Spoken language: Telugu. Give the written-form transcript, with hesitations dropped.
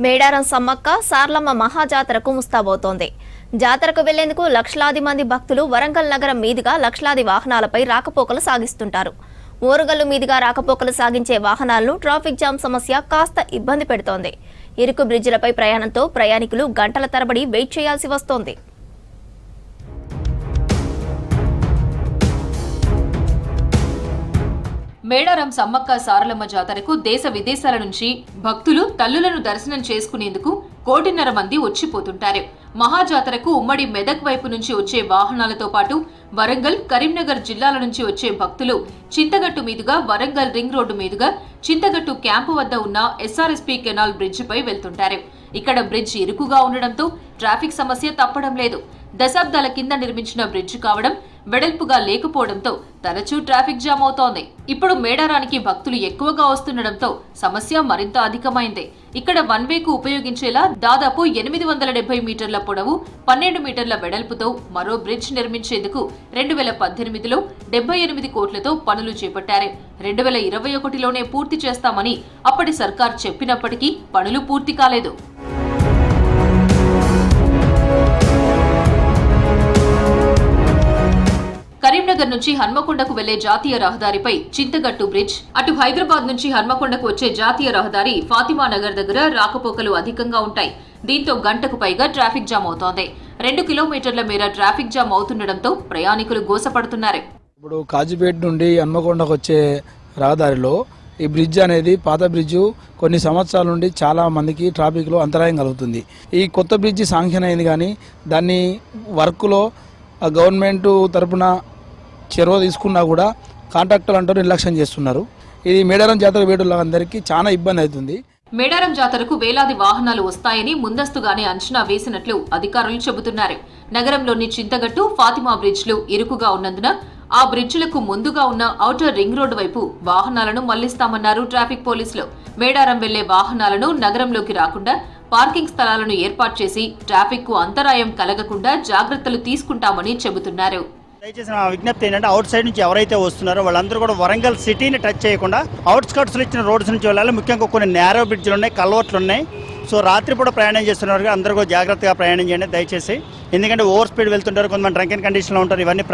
మేడారం సమ్మక్క సార్లమ్మ మహాజాతరకు ముస్తాబోతోంది. జాతరకు వెళ్లేందుకు లక్షలాది మంది భక్తులు వరంగల్ నగరం మీదుగా లక్షలాది వాహనాలపై రాకపోకలు సాగిస్తుంటారు. ఓరుగల్లు మీదుగా రాకపోకలు సాగించే వాహనాలను ట్రాఫిక్ జామ్ సమస్య కాస్త ఇబ్బంది పెడుతోంది. ఇరుకు బ్రిడ్జిలపై ప్రయాణంతో ప్రయాణికులు గంటల తరబడి వెయిట్ చేయాల్సి వస్తోంది. మేడారం సమ్మక్క సారలమ్మ జాతరకు దేశ విదేశాల నుంచి భక్తులు తల్లులను దర్శనం చేసుకునేందుకు 1.5 కోటి మంది వచ్చిపోతుంటారు. మహాజాతరకు ఉమ్మడి మెదక్ వైపు నుంచి వచ్చే వాహనాలతో పాటు వరంగల్, కరీంనగర్ జిల్లాల నుంచి వచ్చే భక్తులు చింతగట్టు మీదుగా వరంగల్ రింగ్ రోడ్డు మీదుగా చింతగట్టు క్యాంపు వద్ద ఉన్న ఎస్ఆర్ఎస్పీ కెనాల్ బ్రిడ్జిపై వెళ్తుంటారు. ఇక్కడ బ్రిడ్జ్ ఇరుకుగా ఉండడంతో ట్రాఫిక్ సమస్య తప్పడం లేదు. దశాబ్దాల కింద నిర్మించిన బ్రిడ్జ్ కావడం, వెడల్పుగా లేకపోవడంతో తరచూ ట్రాఫిక్ జామ్ అవుతోంది. ఇప్పుడు మేడారానికి భక్తులు ఎక్కువగా వస్తుండటంతో సమస్య మరింత అధికమైంది. ఇక్కడ వన్ వేకు ఉపయోగించేలా దాదాపు 870 మీటర్ల పొడవు, 12 మీటర్ల వెడల్పుతో మరో బ్రిడ్జ్ నిర్మించేందుకు 2018లో 78 కోట్లతో పనులు చేపట్టారు. 2021లోనే పూర్తి చేస్తామని అప్పటి సర్కార్ చెప్పినప్పటికీ పనులు పూర్తి కాలేదు. కరీంనగర్ నుంచి హన్మకొండకు వెళ్లే జాతీయ రహదారిపై చింతగట్టు బ్రిడ్జ్, అటు హైదరాబాద్ నుంచి హన్మకొండకు వచ్చే జాతీయ రహదారి ఫాతిమా నగర్ దగ్గర రాకపోకలు అధికంగా ఉంటాయి. దీంతో గంటకు పైగా ట్రాఫిక్ జామ్ అవుతోంది. 2 కిలోమీటర్ల మేర ట్రాఫిక్ జామ్ అవుతుండటంతో ప్రయాణికులు గోసపడుతున్నారు. ఇప్పుడు కాజీపేట నుండి హన్మకొండకు వచ్చే రహదారిలో ఈ బ్రిడ్జ్ అనేది పాత బ్రిడ్జ్ కొన్ని సంవత్సరాల నుండి చాలా మందికి ట్రాఫిక్లో అంతరాయం కలుగుతుంది. ఈ కొత్త బ్రిడ్జ్ శాంక్షన్ అయింది కానీ దాన్ని వర్క్లో గవర్నమెంట్ తరపున చొరవ తీసుకున్నా కూడా కాంట్రాక్టర్లు అంటూ నిర్లక్ష్యం చేస్తున్నారు. ఇది మేడారం జాతర వేడులందరికీ చాలా ఇబ్బంది అవుతుంది. మేడారం జాతరకు వేలాది వాహనాలు వస్తాయని ముందస్తుగానే అంచనా వేసినట్లు అధికారులు చెబుతున్నారు. నగరంలోని చింతగట్టు, ఫాతిమా బ్రిడ్జ్లు ఇరుకుగా ఉన్నందున ఆ బ్రిడ్జిలకు ముందుగా ఉన్న ఔటర్ రింగ్ రోడ్డు వైపు వాహనాలను మళ్లిస్తామన్నారు ట్రాఫిక్ పోలీసులు. మేడారం వెళ్లే వాహనాలను నగరంలోకి రాకుండా పార్కింగ్ స్థలాలను ఏర్పాటు చేసి ట్రాఫిక్ కు అంతరాయం కలగకుండా జాగ్రత్తలు తీసుకుంటామని చెబుతున్నారు. దయచేసి నా విజ్ఞప్తి ఏంటంటే అవుట్ సైడ్ నుంచి ఎవరైతే వస్తున్నారో వాళ్ళందరూ కూడా వరంగల్ సిటీని టచ్ చేయకుండా అవుట్స్కట్స్లో ఇచ్చిన రోడ్స్ నుంచి వెళ్ళాలి. ముఖ్యంగా కొన్ని నేరో బ్రిడ్జ్లు ఉన్నాయి, కల్వర్ట్లు ఉన్నాయి. సో రాత్రిపూట ప్రయాణం చేస్తున్నారు అందరూ కూడా జాగ్రత్తగా ప్రయాణం చేయండి దయచేసి. ఎందుకంటే ఓవర్ స్పీడ్ వెళ్తుంటారు, కొంతమంది డ్రంకెన్ కండిషన్లో ఉంటారు. ఇవన్నీ